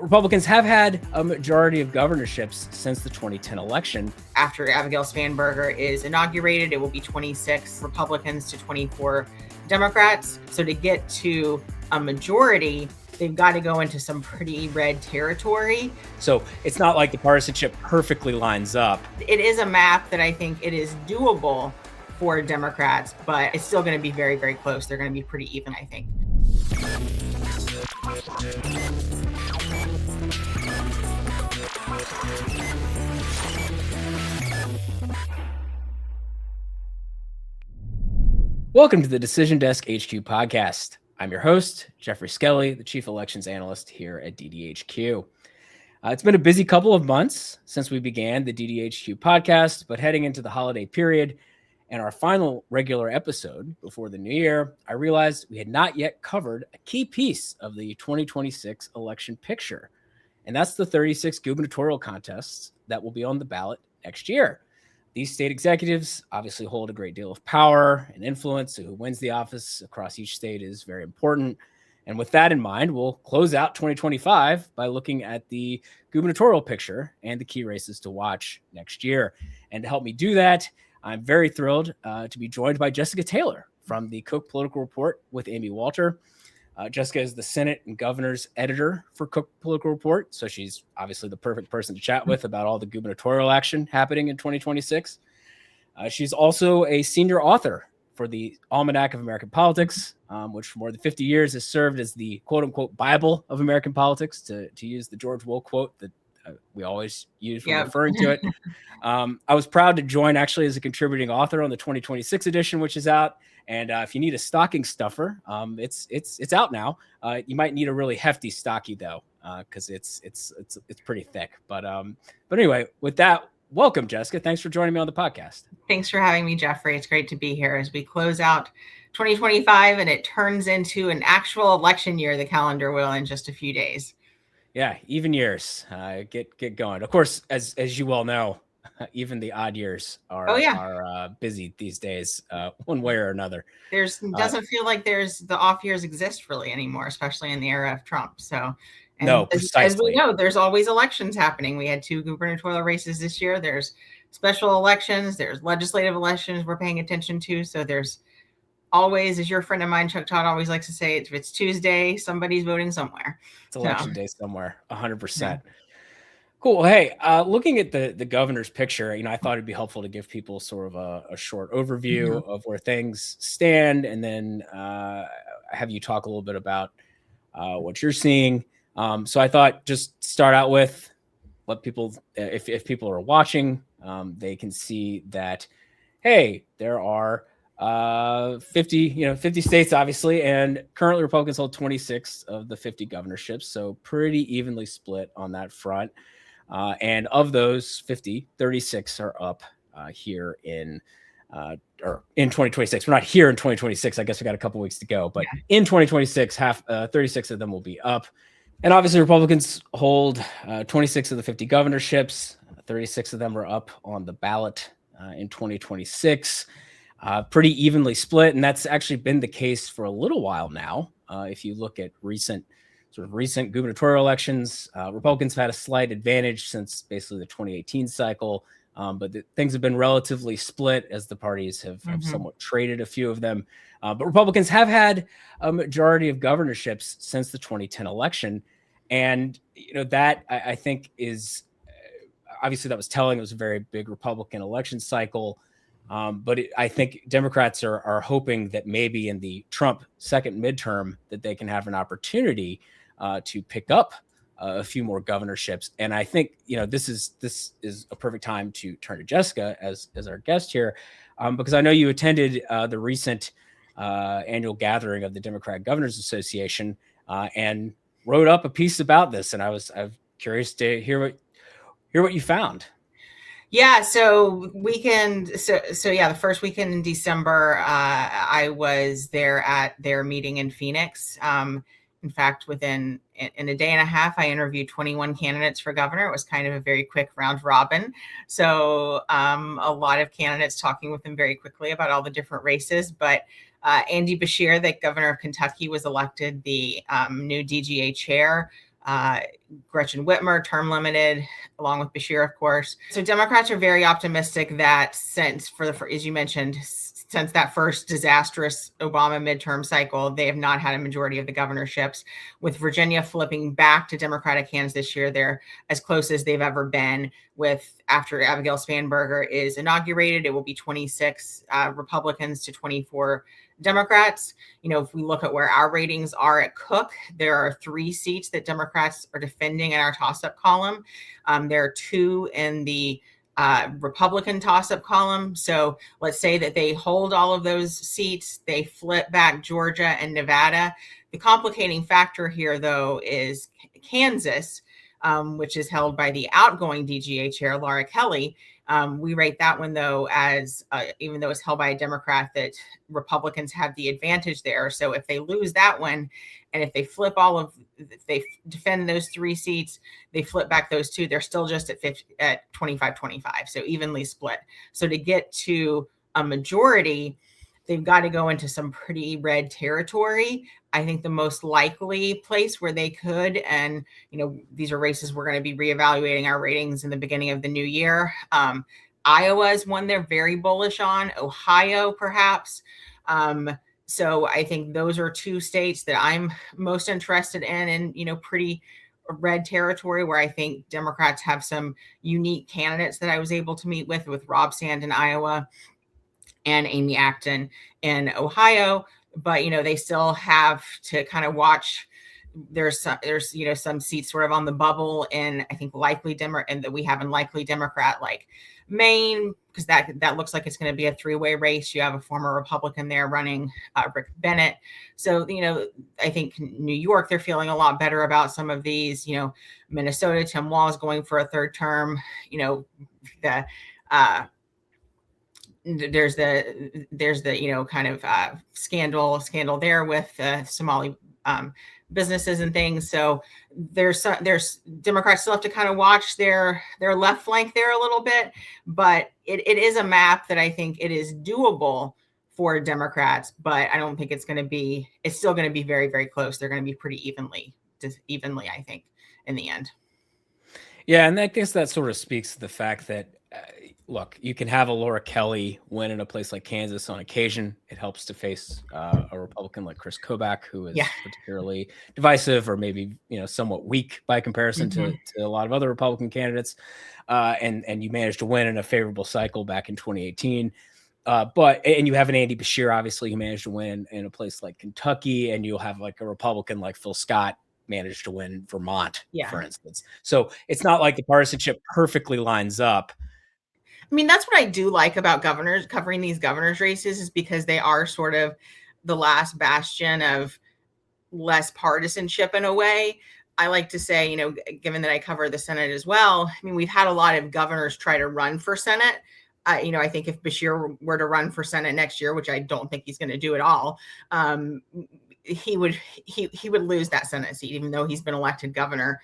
Republicans have had a majority of governorships since the 2010 election. After Abigail Spanberger is inaugurated, it will be 26 Republicans to 24 Democrats. So to get to a majority, they've got to go into some pretty red territory. So it's not like the partisanship perfectly lines up. It is a map that I think it is doable for Democrats, but it's still going to be very, very close. They're going to be pretty even, I think. Welcome to the Decision Desk HQ Podcast. I'm your host, Geoffrey Skelley, the Chief Elections Analyst here at DDHQ. It's been a busy couple of months since we began the DDHQ Podcast, but heading into the holiday period and our final regular episode before the new year, I realized we had not yet covered a key piece of the 2026 election picture, and that's the 36 gubernatorial contests that will be on the ballot next year. These state executives obviously hold a great deal of power and influence, so who wins the office across each state is very important. And with that in mind, we'll close out 2025 by looking at the gubernatorial picture and the key races to watch next year. And to help me do that, I'm very thrilled to be joined by Jessica Taylor from the Cook Political Report with Amy Walter. Jessica is the Senate and Governor's editor for Cook Political Report, so she's obviously the perfect person to chat with about all the gubernatorial action happening in 2026. She's also a senior author for the Almanac of American Politics, which for more than 50 years has served as the quote-unquote Bible of American politics, to use the George Will quote that we always use when referring to it. I was proud to join actually as a contributing author on the 2026 edition, which is out. And if you need a stocking stuffer, it's out now. You might need a really hefty stocking though, because it's pretty thick. But anyway, with that, welcome, Jessica. Thanks for joining me on the podcast. Thanks for having me, Geoffrey. It's great to be here as we close out 2025 and it turns into an actual election year. The calendar will in just a few days. Yeah, even years. Get going. Of course, as you well know, even the odd years are busy these days, one way or another. Doesn't feel like the off years exist really anymore, especially in the era of Trump. So, no, precisely. As we know, there's always elections happening. We had 2 gubernatorial races this year. There's special elections. There's legislative elections we're paying attention to. So there's always, as your friend of mine, Chuck Todd, always likes to say, if it's Tuesday, somebody's voting somewhere. It's election day somewhere, 100%. Yeah. Cool. Hey, looking at the governor's picture, I thought it'd be helpful to give people sort of a short overview of where things stand, and then have you talk a little bit about what you're seeing. So I thought just start out with let people, if people are watching, they can see that, hey, there are 50 states, obviously, and currently Republicans hold 26 of the 50 governorships, so pretty evenly split on that front. And of those 50, 36 are up here in 2026. We're not here in 2026. I guess we got a couple weeks to go, but in 2026, 36 of them will be up. And obviously Republicans hold 26 of the 50 governorships. 36 of them are up on the ballot in 2026. Pretty evenly split, and that's actually been the case for a little while now. If you look at recent gubernatorial elections, Republicans have had a slight advantage since basically the 2018 cycle, but things have been relatively split as the parties have somewhat traded a few of them. But Republicans have had a majority of governorships since the 2010 election, and that I think is obviously that was telling. It was a very big Republican election cycle. But I think Democrats are hoping that maybe in the Trump second midterm that they can have an opportunity to pick up a few more governorships. And I think, this is a perfect time to turn to Jessica as our guest here, because I know you attended the recent annual gathering of the Democratic Governors Association and wrote up a piece about this. And I'm curious to hear what you found. Yeah. So the first weekend in December, I was there at their meeting in Phoenix. In fact, in a day and a half, I interviewed 21 candidates for governor. It was kind of a very quick round robin. So a lot of candidates talking with them very quickly about all the different races. But Andy Beshear, the governor of Kentucky, was elected the new DGA chair. Gretchen Whitmer, term limited, along with Beshear, of course. So Democrats are very optimistic that as you mentioned, since that first disastrous Obama midterm cycle, they have not had a majority of the governorships. With Virginia flipping back to Democratic hands this year, they're as close as they've ever been. After Abigail Spanberger is inaugurated, it will be 26 Republicans to 24 Democrats. If we look at where our ratings are at Cook, there are 3 seats that Democrats are defending in our toss-up column. There are 2 in the Republican toss-up column. So let's say that they hold all of those seats, they flip back Georgia and Nevada. The complicating factor here, though, is Kansas, which is held by the outgoing DGA chair, Laura Kelly. We rate that one, though, as even though it's held by a Democrat, that Republicans have the advantage there. So if they lose that one, and if they defend those 3 seats, they flip back those 2, they're still just at 25-25, so evenly split. So to get to a majority, they've got to go into some pretty red territory. I think the most likely place where they could, and these are races we're going to be reevaluating our ratings in the beginning of the new year. Iowa is one they're very bullish on. Ohio, perhaps. So I think those are 2 states that I'm most interested in, pretty red territory, where I think Democrats have some unique candidates that I was able to meet with Rob Sand in Iowa and Amy Acton in Ohio. But, they still have to kind of watch. There's some seats sort of on the bubble in, I think, and that we have in likely Democrat, like Maine, because that looks like it's going to be a 3-way race. You have a former Republican there running, Rick Bennett. So, I think New York, they're feeling a lot better about some of these. Minnesota, Tim Walz going for a 3rd term. There's the kind of scandal there with Somali businesses and things. So there's Democrats still have to kind of watch their left flank there a little bit, but it is a map that I think it is doable for Democrats, but I don't think it's still going to be very, very close. They're going to be pretty evenly, I think, in the end. Yeah. And I guess that sort of speaks to the fact that, look, you can have a Laura Kelly win in a place like Kansas on occasion. It helps to face a Republican like Chris Kobach, who is particularly divisive or maybe, somewhat weak by comparison to a lot of other Republican candidates. And you managed to win in a favorable cycle back in 2018. And you have an Andy Beshear, obviously, who managed to win in a place like Kentucky, and you'll have like a Republican like Phil Scott managed to win Vermont, for instance. So it's not like the partisanship perfectly lines up. I mean, that's what I do like about covering these governors races, is because they are sort of the last bastion of less partisanship in a way. I like to say, given that I cover the Senate as well, I mean, we've had a lot of governors try to run for Senate. I think if Beshear were to run for Senate next year, which I don't think he's going to do at all, he would lose that Senate seat, even though he's been elected governor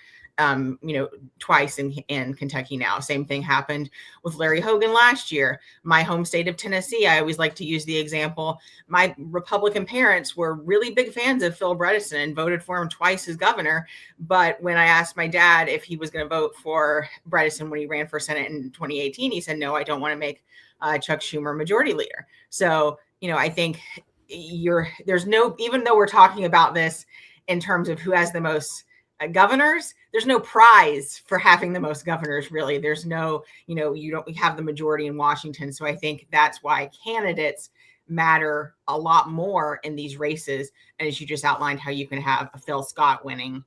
twice in Kentucky now. Same thing happened with Larry Hogan last year. My home state of Tennessee, I always like to use the example. My Republican parents were really big fans of Phil Bredesen and voted for him twice as governor. But when I asked my dad if he was going to vote for Bredesen when he ran for Senate in 2018, he said, no, I don't want to make Chuck Schumer majority leader. So, I think even though we're talking about this in terms of who has the most governors, there's no prize for having the most governors, really. There's no, we have the majority in Washington. So I think that's why candidates matter a lot more in these races. And as you just outlined, how you can have a Phil Scott winning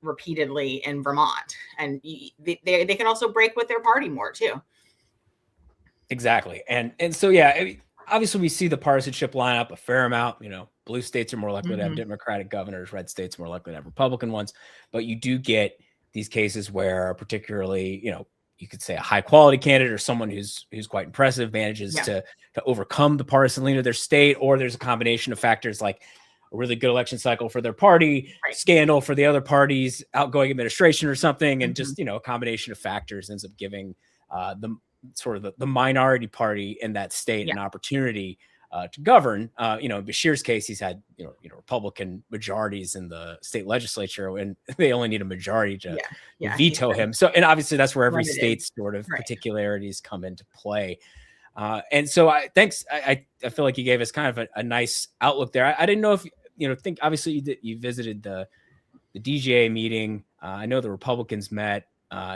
repeatedly in Vermont. And they can also break with their party more too. Exactly. And so, yeah, obviously we see the partisanship line up a fair amount. Blue states are more likely to have Democratic governors, red states are more likely to have Republican ones. But you do get these cases where particularly, you could say a high quality candidate or someone who's quite impressive manages to overcome the partisan lean of their state, or there's a combination of factors like a really good election cycle for their party, scandal for the other party's outgoing administration or something. And just, a combination of factors ends up giving the minority party in that state an opportunity to govern. Bashir's case, he's had Republican majorities in the state legislature, and they only need a majority to veto him. So, and obviously that's where every state's sort of particularities come into play. And so I feel like you gave us kind of a nice outlook there. I didn't know if obviously you visited the DGA meeting. I know the Republicans met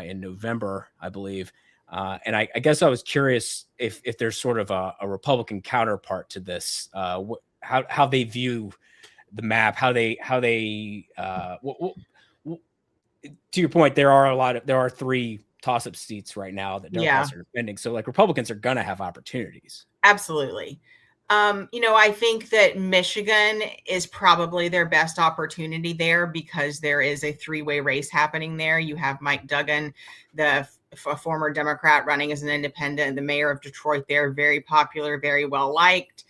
in November, I believe. And I guess I was curious if there's sort of a Republican counterpart to this, how they view the map, how they to your point, there are 3 toss-up seats right now that Democrats are defending. So like Republicans are going to have opportunities. Absolutely. I think that Michigan is probably their best opportunity there because there is a 3-way race happening there. You have Mike Duggan, a former Democrat running as an independent, the mayor of Detroit there, very popular, very well liked.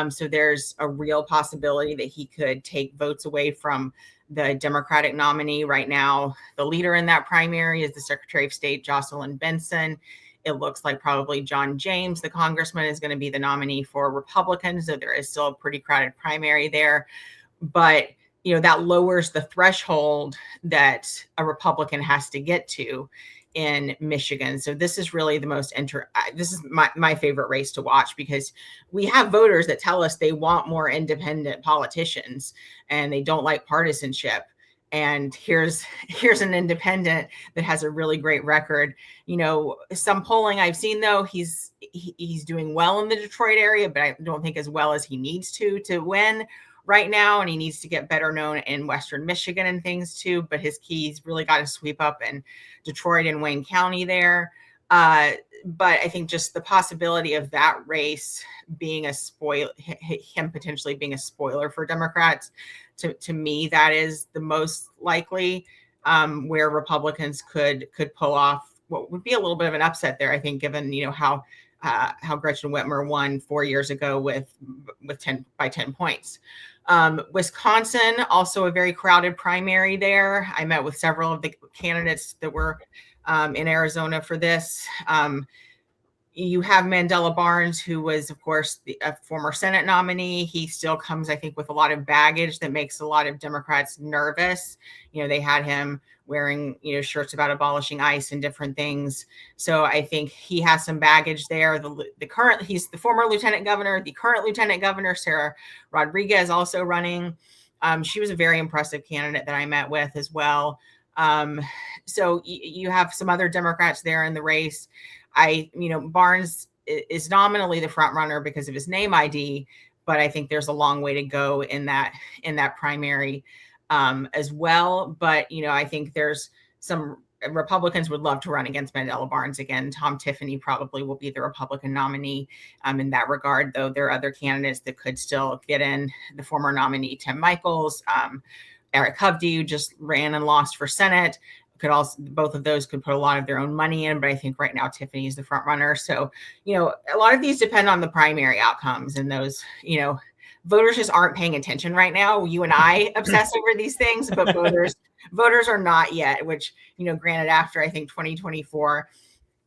So there's a real possibility that he could take votes away from the Democratic nominee. Right now, the leader in that primary is the Secretary of State, Jocelyn Benson. It looks like probably John James, the congressman, is going to be the nominee for Republicans. So there is still a pretty crowded primary there. But, that lowers the threshold that a Republican has to get to in Michigan. So this is really the most this is my favorite race to watch because we have voters that tell us they want more independent politicians and they don't like partisanship. And here's an independent that has a really great record. Some polling I've seen, though, he's doing well in the Detroit area, but I don't think as well as he needs to win right now. And he needs to get better known in Western Michigan and things too. But he's really got to sweep up in Detroit and Wayne County there. But I think just the possibility of that race being him potentially being a spoiler for Democrats, to me, that is the most likely where Republicans could pull off what would be a little bit of an upset there. I think, given how Gretchen Whitmer won 4 years ago with 10 points. Wisconsin, also a very crowded primary there. I met with several of the candidates that were in Arizona for this. You have Mandela Barnes, who was, of course, a former Senate nominee. He still comes, I think, with a lot of baggage that makes a lot of Democrats nervous. They had him wearing, shirts about abolishing ICE and different things. So I think he has some baggage there. He's the former lieutenant governor. The current lieutenant governor, Sarah Rodriguez, also running. She was a very impressive candidate that I met with as well. So you have some other Democrats there in the race. Barnes is nominally the front runner because of his name ID, but I think there's a long way to go in that primary as well. But, I think there's some Republicans would love to run against Mandela Barnes again. Tom Tiffany probably will be the Republican nominee in that regard, though there are other candidates that could still get in. The former nominee, Tim Michaels, Eric Hovde, who just ran and lost for Senate. Both of those could put a lot of their own money in, but I think right now Tiffany is the front runner. So, a lot of these depend on the primary outcomes, and those, voters just aren't paying attention right now. You and I obsess over these things, but voters are not yet, which, granted, after I think 2024,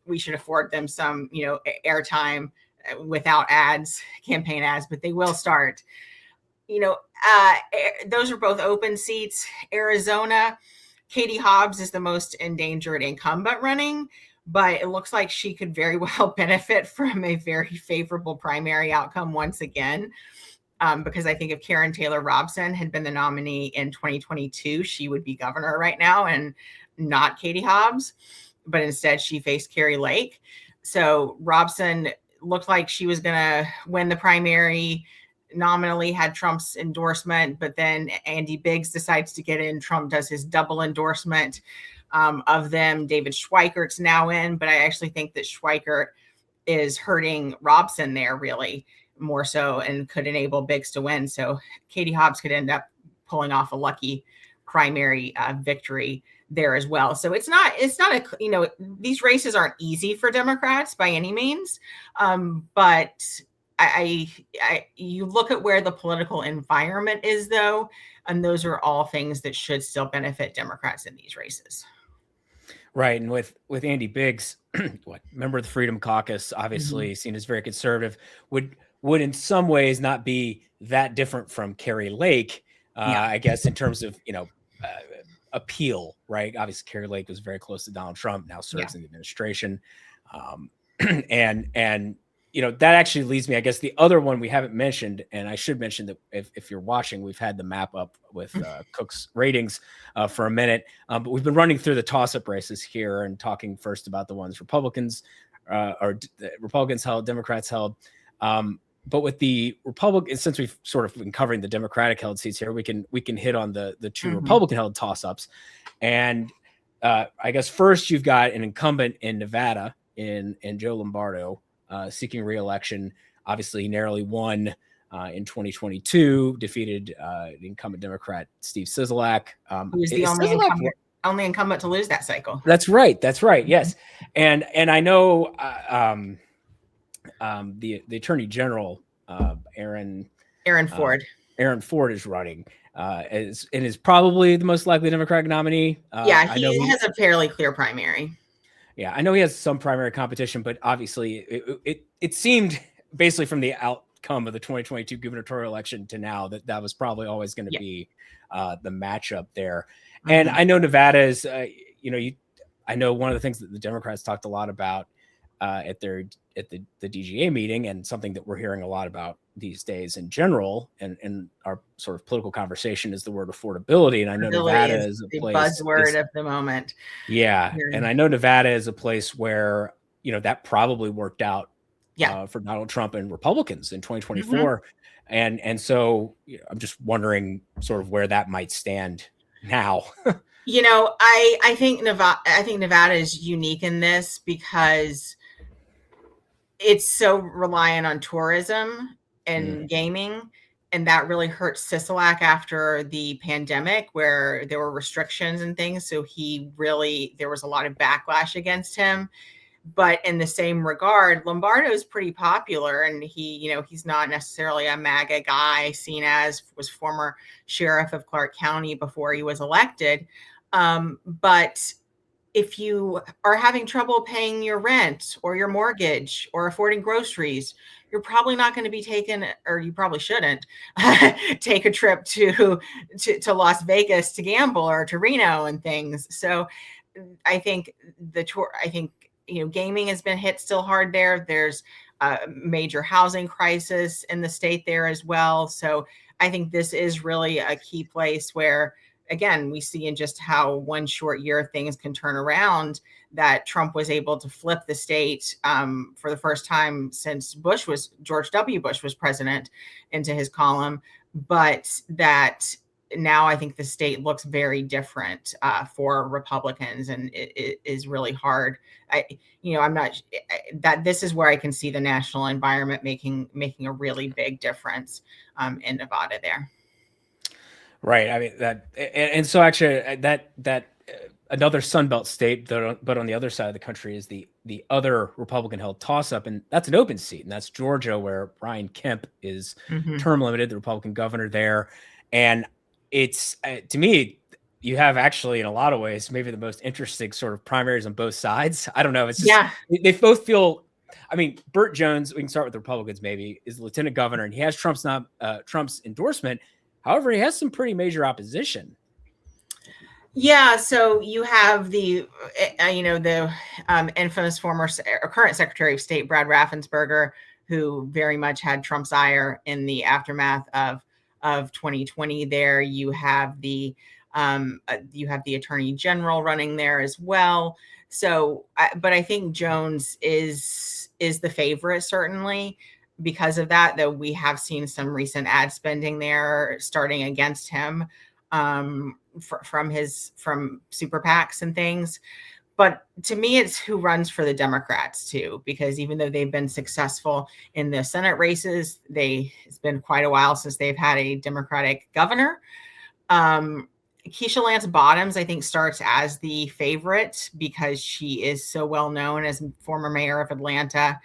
we should afford them some, airtime without ads, campaign ads, but they will start. Those are both open seats. Arizona, Katie Hobbs is the most endangered incumbent running, but it looks like she could very well benefit from a very favorable primary outcome once again. Because I think if Karen Taylor Robson had been the nominee in 2022, she would be governor right now and not Katie Hobbs, but instead she faced Carrie Lake. So Robson looked like she was going to win the primary, nominally had Trump's endorsement, but then Andy Biggs decides to get in. Trump does his double endorsement of them. David Schweikert's now in, but I actually think that Schweikert is hurting Robson there really more so and could enable Biggs to win. So Katie Hobbs could end up pulling off a lucky primary victory there as well. So it's not these races aren't easy for Democrats by any means, but you look at where the political environment is, though, and those are all things that should still benefit Democrats in these races. Right. And with Andy Biggs, member of the Freedom Caucus, obviously seen as very conservative, would would in some ways not be that different from Carrie Lake, I guess, in terms of, appeal, right? Obviously, Carrie Lake was very close to Donald Trump, now serves in the administration. And that actually leads me, I guess, the other one we haven't mentioned, and I should mention that if you're watching, we've had the map up with Cook's ratings for a minute, but we've been running through the toss-up races here and talking first about the ones Republicans held, Democrats held. But with the Republicans, since we've sort of been covering the Democratic held seats here, we can hit on the two Republican held toss-ups. And I guess first you've got an incumbent in Nevada in Joe Lombardo seeking re-election. Obviously, he narrowly won in 2022, defeated the incumbent Democrat Steve Sisolak. Who was the only incumbent to lose that cycle. That's right. Yes. And I know the Attorney General, Aaron Ford. Aaron Ford is running and is probably the most likely Democratic nominee. He has a fairly clear primary. Yeah, I know he has some primary competition, but obviously it seemed basically from the outcome of the 2022 gubernatorial election to now that was probably always going to be the matchup there. And I know Nevada is, I know one of the things that the Democrats talked a lot about at the DGA meeting, and something that we're hearing a lot about these days in general, and our sort of political conversation, is the word affordability. And I know Nevada is a place, buzzword of the moment. Yeah, and I know Nevada is a place where that probably worked out for Donald Trump and Republicans in 2024, and so I'm just wondering sort of where that might stand now. I think Nevada is unique in this because it's so reliant on tourism and gaming, and that really hurt Sisolak after the pandemic, where there were restrictions and things. So there was a lot of backlash against him. But in the same regard, Lombardo is pretty popular, and he's not necessarily a MAGA guy, seen as was former sheriff of Clark County before he was elected. But if you are having trouble paying your rent or your mortgage or affording groceries, you're probably not going to be or you probably shouldn't take a trip to Las Vegas to gamble, or to Reno and things. So I think gaming has been hit still hard there. There's a major housing crisis in the state there as well. So I think this is really a key place where, again, we see in just how one short year things can turn around, that Trump was able to flip the state for the first time since George W. Bush was president into his column. But that now I think the state looks very different for Republicans, and it is really hard. This is where I can see the national environment making a really big difference in Nevada there. Right. I mean that, and so actually that another Sunbelt state, but on the other side of the country, is the other Republican held toss up, and that's an open seat, and that's Georgia, where Brian Kemp is term limited, the Republican governor there. And it's to me, you have actually in a lot of ways maybe the most interesting sort of primaries on both sides. I don't know. It's just they both feel. I mean, Burt Jones, we can start with the Republicans, maybe, is the lieutenant governor, and he has Trump's endorsement. However, he has some pretty major opposition. Yeah, so you have the infamous current Secretary of State Brad Raffensperger, who very much had Trump's ire in the aftermath of 2020. There, you have the Attorney General running there as well. So, but I think Jones is the favorite, certainly. Because of that, though, we have seen some recent ad spending there starting against him from super PACs and things. But to me, it's who runs for the Democrats, too, because even though they've been successful in the Senate races, it's been quite a while since they've had a Democratic governor. Keisha Lance Bottoms, I think, starts as the favorite because she is so well known as former mayor of Atlanta.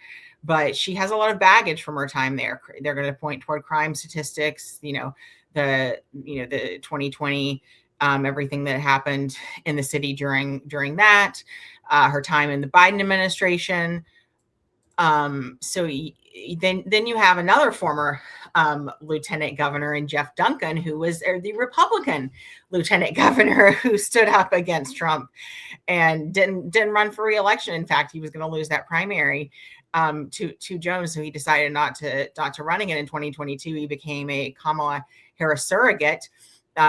But she has a lot of baggage from her time there. They're going to point toward crime statistics, the 2020, everything that happened in the city during that, her time in the Biden administration. Then you have another former lieutenant governor in Jeff Duncan, who was the Republican lieutenant governor who stood up against Trump and didn't run for re-election. In fact, he was going to lose that primary to Jones, so he decided not to run again in 2022. He became a Kamala Harris surrogate.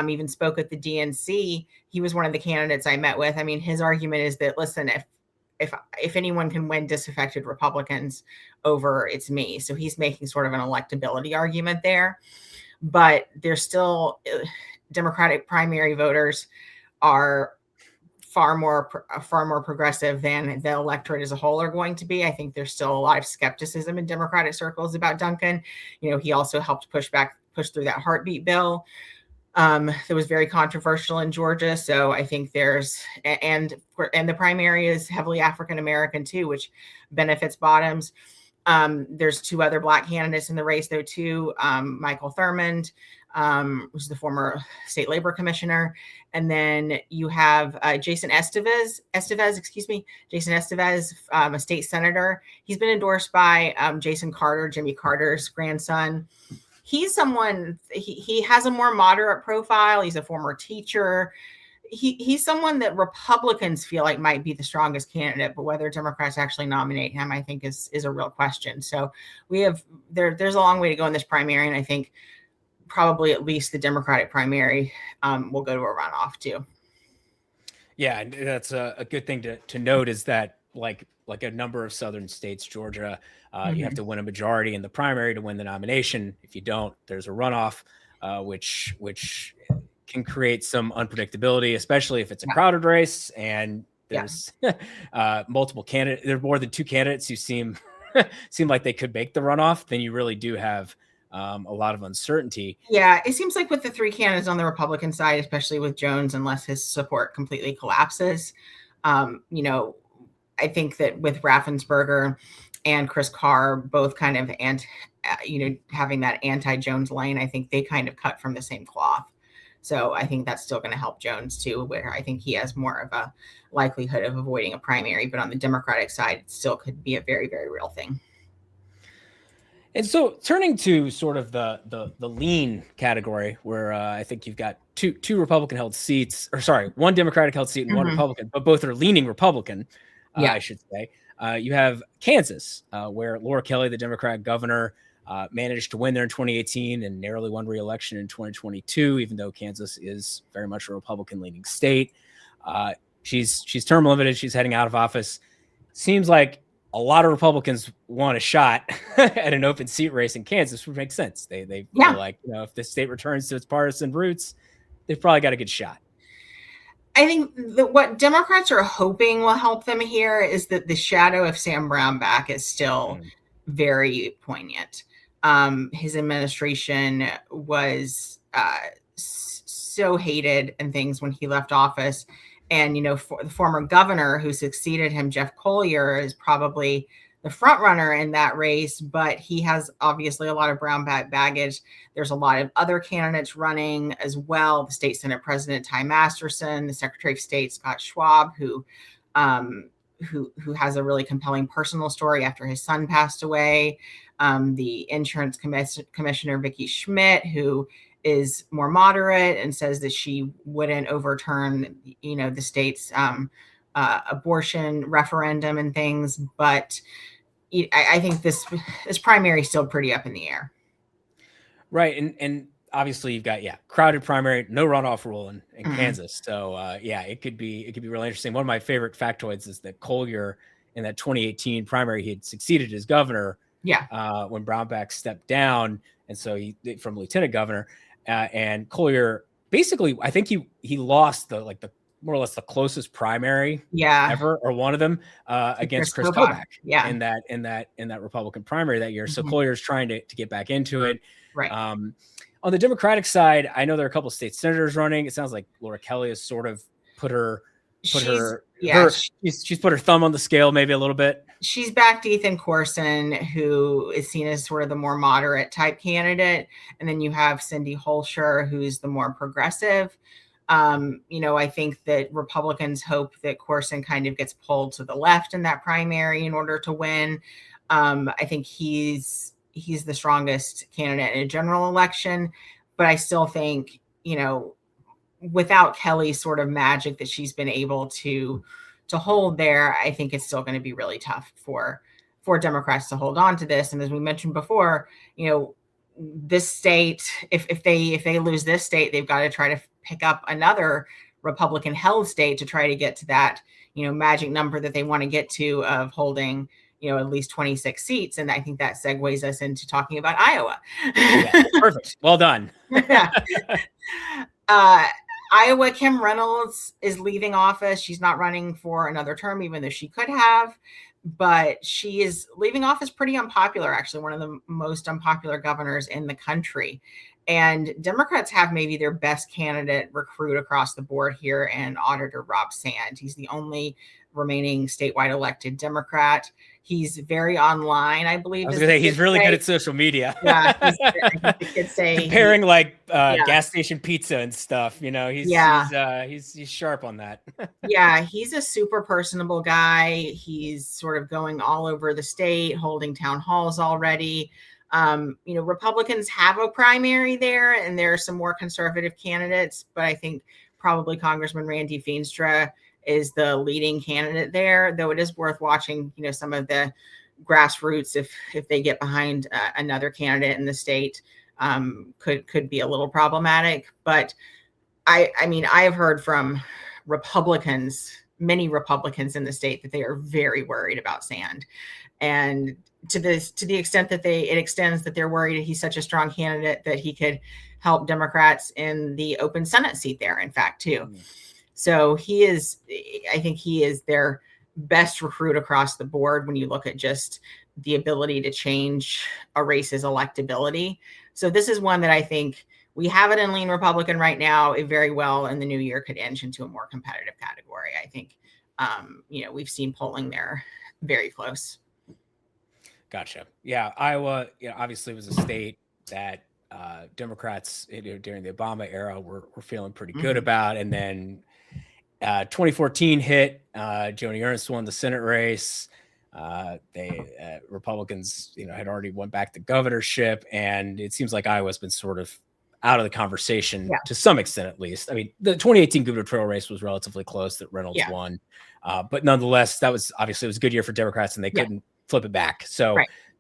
Even spoke at the DNC. He was one of the candidates I met with. I mean, his argument is that, listen, if anyone can win disaffected Republicans over, it's me. So he's making sort of an electability argument there. But there's still Democratic primary voters are far more progressive than the electorate as a whole are going to be. I think there's still a lot of skepticism in Democratic circles about Duncan. He also helped push through that heartbeat bill. That was very controversial in Georgia. So I think and the primary is heavily African-American too, which benefits bottoms. There's two other Black candidates in the race though too. Michael Thurmond, who's the former state labor commissioner. And then you have Jason Estevez, a state senator. He's been endorsed by Jason Carter, Jimmy Carter's grandson. He's someone, he has a more moderate profile. He's a former teacher. He's someone that Republicans feel like might be the strongest candidate, but whether Democrats actually nominate him, I think is a real question. So there's a long way to go in this primary. And I think probably at least the Democratic primary will go to a runoff too. Yeah. And that's a good thing to note is that like a number of southern states, Georgia, you have to win a majority in the primary to win the nomination. If you don't, there's a runoff, which can create some unpredictability, especially if it's a crowded race and there's multiple candidates. There are more than two candidates who seem like they could make the runoff. Then you really do have a lot of uncertainty. Yeah, it seems like with the three candidates on the Republican side, especially with Jones, unless his support completely collapses, I think that with Raffensperger and Chris Carr both kind of having that anti-Jones lane, I think they kind of cut from the same cloth. So I think that's still going to help Jones too, where I think he has more of a likelihood of avoiding a primary. But on the Democratic side, it still could be a very, very real thing. And so turning to sort of the lean category, where I think you've got two Republican held seats, one Democratic held seat and one Republican, but both are leaning Republican. I should say. You have Kansas, where Laura Kelly, the Democrat governor, managed to win there in 2018 and narrowly won re-election in 2022, even though Kansas is very much a Republican-leaning state. She's term limited. She's heading out of office. Seems like a lot of Republicans want a shot at an open seat race in Kansas, which makes sense. They feel like, if the state returns to its partisan roots, they've probably got a good shot. I think what Democrats are hoping will help them here is that the shadow of Sam Brownback is still very poignant. His administration was so hated and things when he left office. And, for the former governor who succeeded him, Jeff Collier, is probably the front runner in that race, but he has obviously a lot of Brownback baggage. There's a lot of other candidates running as well. The state Senate President Ty Masterson, the Secretary of State Scott Schwab, who has a really compelling personal story after his son passed away. The Insurance Commissioner Vicki Schmidt, who is more moderate and says that she wouldn't overturn, the state's abortion referendum and things, but I think this primary is still pretty up in the air. Right. And obviously you've got, crowded primary, no runoff rule in Kansas. So it could be really interesting. One of my favorite factoids is that Collier in that 2018 primary, he had succeeded as governor when Brownback stepped down. And so he from lieutenant governor and Collier, basically, I think he lost the more or less the closest primary ever, or one of them, against Chris Kobach in that Republican primary that year. So Collier's trying to get back into it. Right. On the Democratic side, I know there are a couple of state senators running. It sounds like Laura Kelly has sort of she's put her thumb on the scale maybe a little bit. She's backed Ethan Corson, who is seen as sort of the more moderate type candidate. And then you have Cindy Holscher, who's the more progressive. I think that Republicans hope that Corson kind of gets pulled to the left in that primary in order to win. I think he's the strongest candidate in a general election, but I still think, without Kelly's sort of magic that she's been able to hold there, I think it's still going to be really tough for Democrats to hold on to this. And as we mentioned before, this state, if they lose this state, they've got to try to pick up another Republican held state to try to get to that, magic number that they want to get to of holding, at least 26 seats. And I think that segues us into talking about Iowa. Yeah, perfect. Well done. Iowa, Kim Reynolds is leaving office. She's not running for another term, even though she could have, but she is leaving office pretty unpopular, actually, one of the most unpopular governors in the country. And Democrats have maybe their best candidate recruit across the board here, and Auditor Rob Sand. He's the only remaining statewide elected Democrat. He's very online, I believe. I was going to say, he's really good at social media. Yeah, I think the kids say comparing gas station pizza and stuff. He's sharp on that. Yeah, he's a super personable guy. He's sort of going all over the state, holding town halls already. Republicans have a primary there, and there are some more conservative candidates, but I think probably Congressman Randy Feenstra is the leading candidate there, though it is worth watching, some of the grassroots, if they get behind another candidate in the state, could be a little problematic. But I have heard from many Republicans in the state, that they are very worried about Sand. And to the extent that it extends that they're worried that he's such a strong candidate that he help Democrats in the open Senate seat there, in fact, too. So I think he is their best recruit across the board when you look at just the ability to change a race's electability. So this is one that I think we have it in lean Republican right now. It very well in the new year could inch into a more competitive category. I think, we've seen polling there very close. Gotcha. Yeah. Iowa, obviously was a state that Democrats during the Obama era were feeling pretty good about. And then 2014 hit, Joni Ernst won the Senate race. Republicans, had already went back to governorship, and it seems like Iowa's been sort of out of the conversation to some extent, at least. I mean, the 2018 gubernatorial race was relatively close that Reynolds won. But nonetheless, it was a good year for Democrats, and they couldn't flip it back. So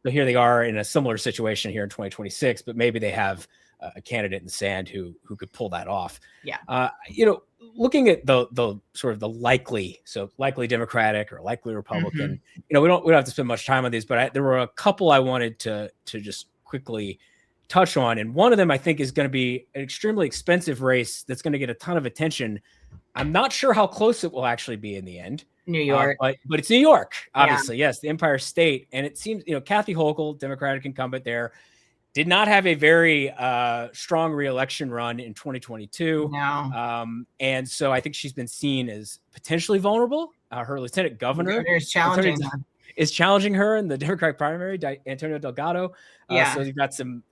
here they are in a similar situation here in 2026, but maybe they have a candidate in Sand who could pull that off. Looking at the sort of the likely Democratic or likely Republican, we don't have to spend much time on these, but there were a couple I wanted to just quickly touch on. And one of them I think is going to be an extremely expensive race that's going to get a ton of attention. I'm not sure how close it will actually be in the end. New York. But it's New York, obviously. Yes, the Empire State. And it seems, Kathy Hochul, Democratic incumbent there, did not have a very strong reelection run in 2022. No. And so I think she's been seen as potentially vulnerable. Her lieutenant governor is challenging her in the Democratic primary, Antonio Delgado. So you've got some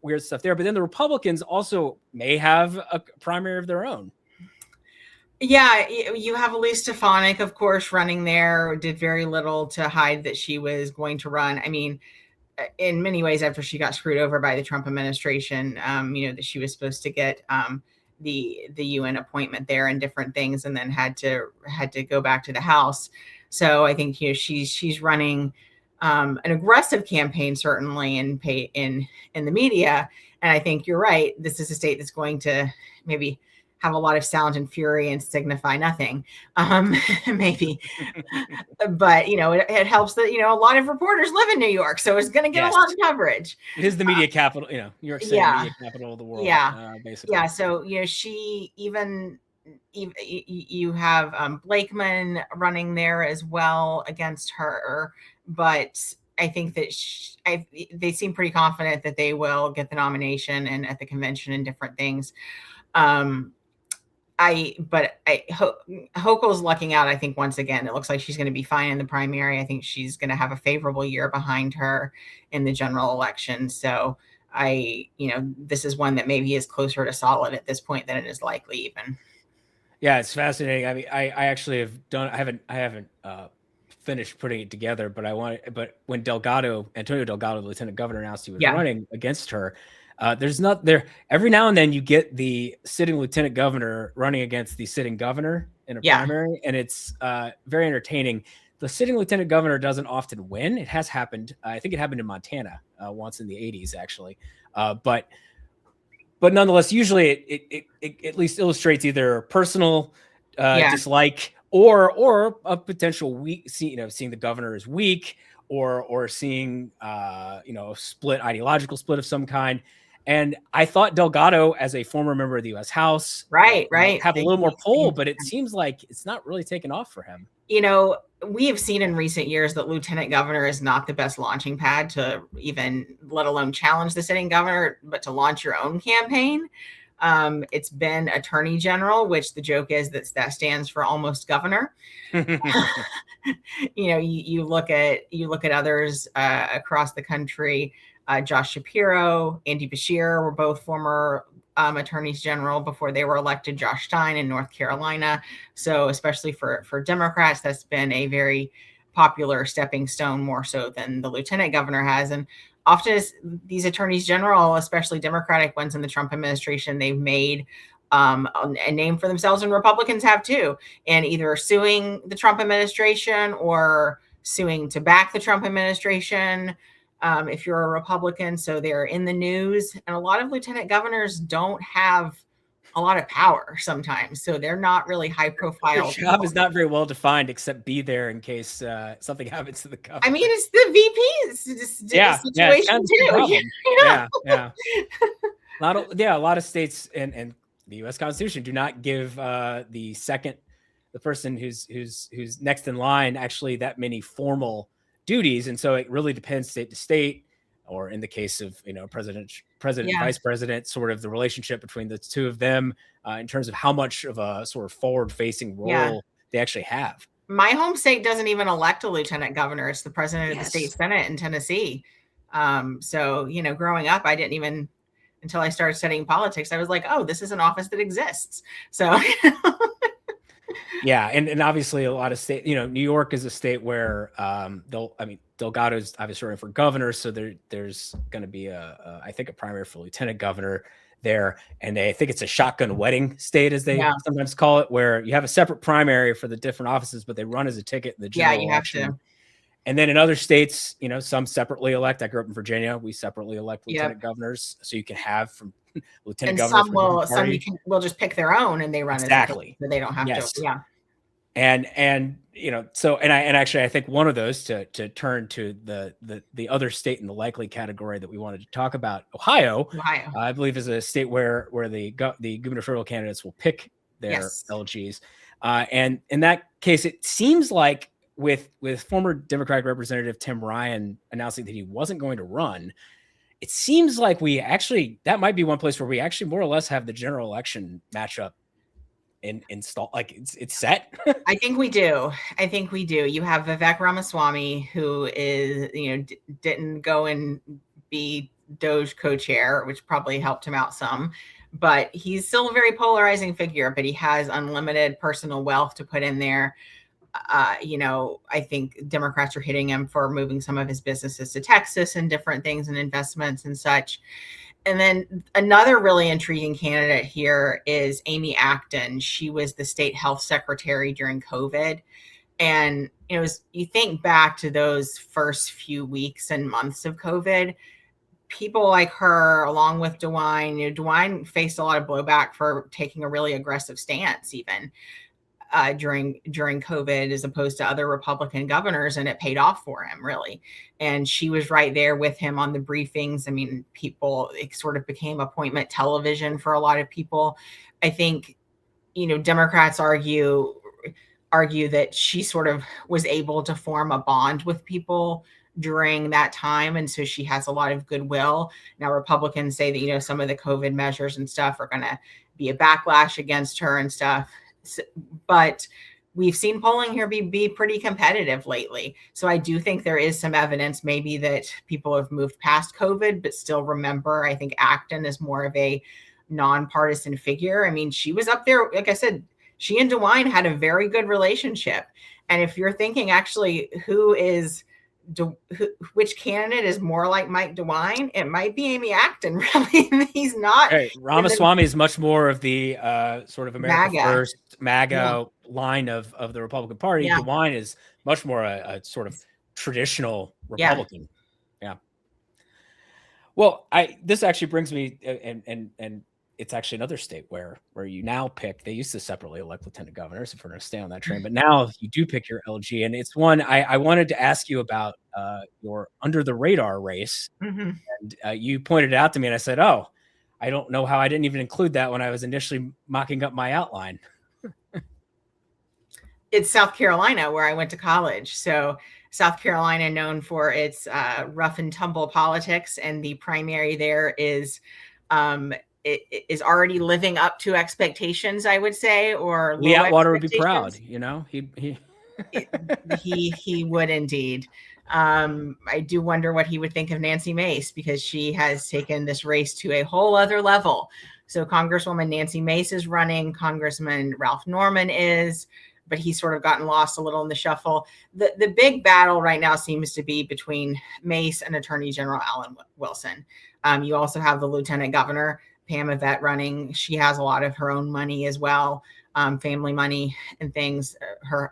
weird stuff there. But then the Republicans also may have a primary of their own. Yeah, you have Elise Stefanik, of course, running there, did very little to hide that she was going to run. I mean, in many ways, after she got screwed over by the Trump administration, that she was supposed to get the UN appointment there and different things, and then had to go back to the House. So I think she's running an aggressive campaign, certainly in the media. And I think you're right. This is a state that's going to maybe have a lot of sound and fury and signify nothing, maybe. But, it helps that, a lot of reporters live in New York, so it's going to get a lot of coverage. It is the media capital, New York City, media capital of the world, basically. Yeah, so, she you have Blakeman running there as well against her, but I think that they seem pretty confident that they will get the nomination and at the convention and different things. Hochul's lucking out. I think once again, it looks like she's going to be fine in the primary. I think she's going to have a favorable year behind her in the general election. So this is one that maybe is closer to solid at this point than it is likely even. Yeah, it's fascinating. I mean, I actually have done. I haven't finished putting it together, but when Antonio Delgado, the lieutenant governor, announced he was running against her, every now and then you get the sitting lieutenant governor running against the sitting governor in a primary, and it's very entertaining. The sitting lieutenant governor doesn't often win. It has happened. I think it happened in Montana once in the 80s, actually. But nonetheless, usually it at least illustrates either personal dislike or a potential seeing the governor as weak, or seeing a ideological split of some kind. And I thought Delgado, as a former member of the U.S. House, have a little more pull, but it seems like it's not really taken off for him. We have seen in recent years that lieutenant governor is not the best launching pad to even, let alone challenge the sitting governor, but to launch your own campaign. It's been attorney general, which the joke is that stands for almost governor. You look at others across the country. Josh Shapiro, Andy Beshear were both former attorneys general before they were elected. Josh Stein in North Carolina. So especially for Democrats, that's been a very popular stepping stone, more so than the lieutenant governor has. And often these attorneys general, especially Democratic ones in the Trump administration, they've made a name for themselves, and Republicans have too, and either suing the Trump administration or suing to back the Trump administration. If you're a Republican, so they're in the news, and a lot of lieutenant governors don't have a lot of power sometimes, so they're not really high profile. Their job is not very well defined, except be there in case something happens to the governor. I mean, it's the VP situation too. A lot of states and the U.S. Constitution do not give the person who's next in line actually that many formal duties, and so it really depends state to state, or in the case of president and vice president, sort of the relationship between the two of them in terms of how much of a sort of forward-facing role they actually have. My home state doesn't even elect a lieutenant governor; it's the president of the state senate in Tennessee. So growing up, I didn't even, until I started studying politics, I was like, oh, this is an office that exists. So. Yeah, and obviously a lot of state, New York is a state where Delgado's obviously running for governor, so there's going to be I think a primary for lieutenant governor there, and I think it's a shotgun wedding state, as they sometimes call it, where you have a separate primary for the different offices, but they run as a ticket in the general election. Have to. And then in other states, some separately elect. I grew up in Virginia. We separately elect lieutenant governors, so you can have from lieutenant governor. Some will just pick their own, and they run exactly. So they don't have to. Yeah. And I think one of those, to turn to the other state in the likely category that we wanted to talk about, Ohio, I believe is a state where the gubernatorial candidates will pick their LGs. And in that case, it seems like with former Democratic Representative Tim Ryan announcing that he wasn't going to run, it seems like that might be one place where we actually more or less have the general election matchup installed, like it's set. I think we do. You have Vivek Ramaswamy, who is, didn't go and be Doge co-chair, which probably helped him out some, but he's still a very polarizing figure, but he has unlimited personal wealth to put in there. I think Democrats are hitting him for moving some of his businesses to Texas and different things and investments and such. And then another really intriguing candidate here is Amy Acton. She was the state health secretary during COVID. And, you think back to those first few weeks and months of COVID, people like her, along with DeWine, DeWine faced a lot of blowback for taking a really aggressive stance even during COVID, as opposed to other Republican governors, and it paid off for him, really. And she was right there with him on the briefings. I mean, it sort of became appointment television for a lot of people. I think, Democrats argue that she sort of was able to form a bond with people during that time, and so she has a lot of goodwill. Now, Republicans say that, some of the COVID measures and stuff are going to be a backlash against her and stuff. But we've seen polling here be pretty competitive lately. So I do think there is some evidence maybe that people have moved past COVID, but still remember, I think Acton is more of a nonpartisan figure. I mean, she was up there. Like I said, she and DeWine had a very good relationship. And if you're thinking actually which candidate is more like Mike DeWine, it might be Amy Acton. Really, he's not. Right. Ramaswamy is much more of the sort of America First MAGA line of the Republican Party. Yeah. DeWine is much more a sort of traditional Republican. Yeah. Well, this actually brings me, and it's actually another state where you now pick. They used to separately elect lieutenant governors, if we're going to stay on that train, but now you do pick your LG, and it's one I wanted to ask you about your under the radar race. Mm-hmm. And you pointed it out to me, and I said, "Oh, I don't know how I didn't even include that when I was initially mocking up my outline." It's South Carolina, where I went to college. So South Carolina, known for its rough and tumble politics, and the primary there is it is already living up to expectations, I would say, or Lee Atwater would be proud. He would indeed. I do wonder what he would think of Nancy Mace, because she has taken this race to a whole other level. So Congresswoman Nancy Mace is running, Congressman Ralph Norman is, but he's sort of gotten lost a little in the shuffle. The big battle right now seems to be between Mace and Attorney General Alan Wilson. You also have the Lieutenant Governor, Pam Yvette, running. She has a lot of her own money as well, family money and things,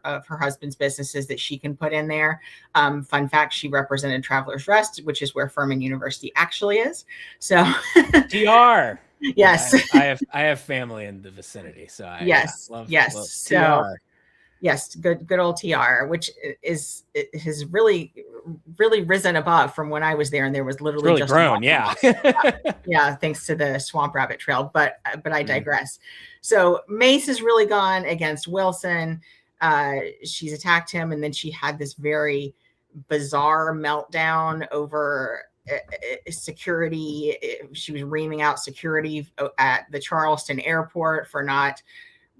of her husband's businesses that she can put in there. Fun fact, she represented Travelers Rest, which is where Furman University actually is. So TR. Yes. I have family in the vicinity, so love TR. Yes, good old TR, which has really risen above from when I was there, and there was literally really just grown, thanks to the Swamp Rabbit Trail. But I digress. So Mace has really gone against Wilson. She's attacked him, and then she had this very bizarre meltdown over security. She was reaming out security at the Charleston airport for not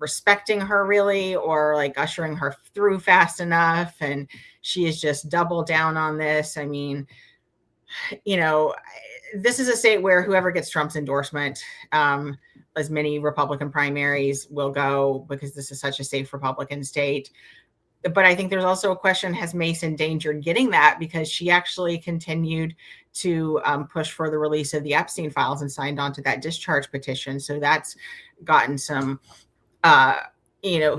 respecting her really, or like ushering her through fast enough. And she has just doubled down on this. I mean, this is a state where whoever gets Trump's endorsement, as many Republican primaries will go, because this is such a safe Republican state. But I think there's also a question, has Mace endangered getting that, because she actually continued to push for the release of the Epstein files and signed on to that discharge petition. So that's gotten some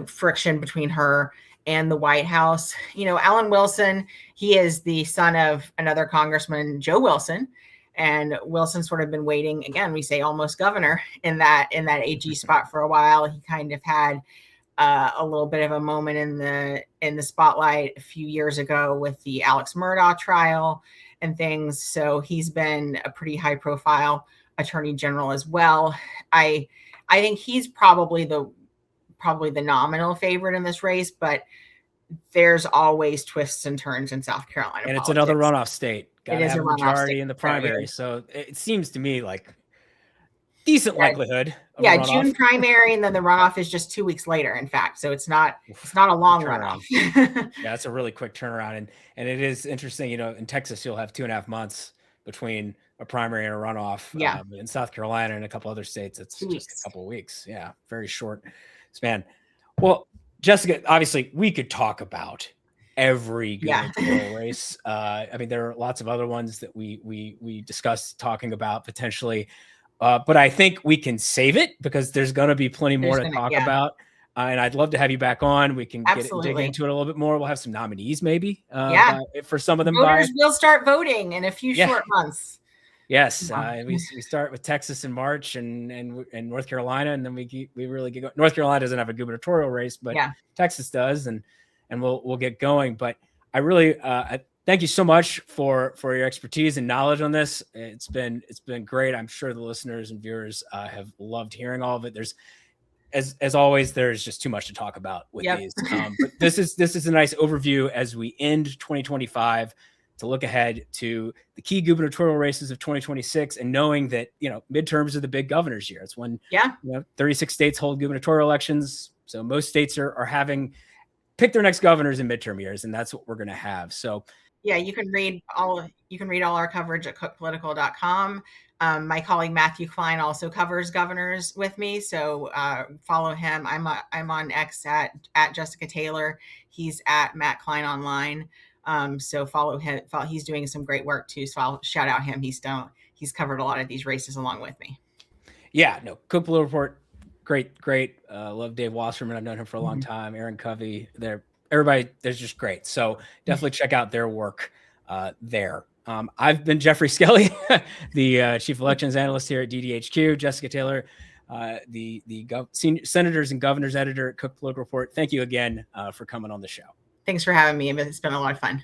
friction between her and the White House. Alan Wilson, he is the son of another Congressman, Joe Wilson, and Wilson's sort of been waiting, again, we say almost governor in that AG spot for a while. He kind of had a little bit of a moment in the spotlight a few years ago with the Alex Murdaugh trial and things. So he's been a pretty high profile attorney general as well. I think he's probably the nominal favorite in this race, but there's always twists and turns in South Carolina. And politics. It's another runoff state. It is a majority in the primary. So it seems to me like decent likelihood. June primary, and then the runoff is just 2 weeks later, in fact. So it's not a long runoff. Yeah, it's a really quick turnaround. And it is interesting, in Texas, you'll have 2.5 months between a primary and a runoff. Yeah. In South Carolina and a couple other states, it's just a couple of weeks. Yeah, very short span. Well, Jessica, obviously we could talk about every gubernatorial race. There are lots of other ones that we discussed talking about potentially, but I think we can save it because there's going to be plenty more to talk about. And I'd love to have you back on. We can dig into it a little bit more. We'll have some nominees maybe for some of them. Voters will start voting in a few short months. Yes, we start with Texas in March and North Carolina, and then we really get going. North Carolina doesn't have a gubernatorial race, but Texas does, and we'll get going. But I really thank you so much for your expertise and knowledge on this. It's been great. I'm sure the listeners and viewers have loved hearing all of it. There's as always, there's just too much to talk about with these. But this is a nice overview as we end 2025 to look ahead to the key gubernatorial races of 2026, and knowing that, midterms are the big governor's year. It's when 36 states hold gubernatorial elections. So most states are having pick their next governors in midterm years, and that's what we're going to have. So Yeah, you can read all our coverage at cookpolitical.com. My colleague Matthew Klein also covers governors with me, so follow him. I'm on X at Jessica Taylor. He's at Matt Klein Online. So follow him. He's doing some great work too. So I'll shout out him. He's covered a lot of these races along with me. Yeah, no, Cook Political Report, great. Love Dave Wasserman. I've known him for a long time. Aaron Covey, everybody, they're just great. So definitely check out their work there. I've been Geoffrey Skelley, the Chief Elections Analyst here at DDHQ. Jessica Taylor, the Senior Senators and Governors Editor at Cook Political Report. Thank you again for coming on the show. Thanks for having me. It's been a lot of fun.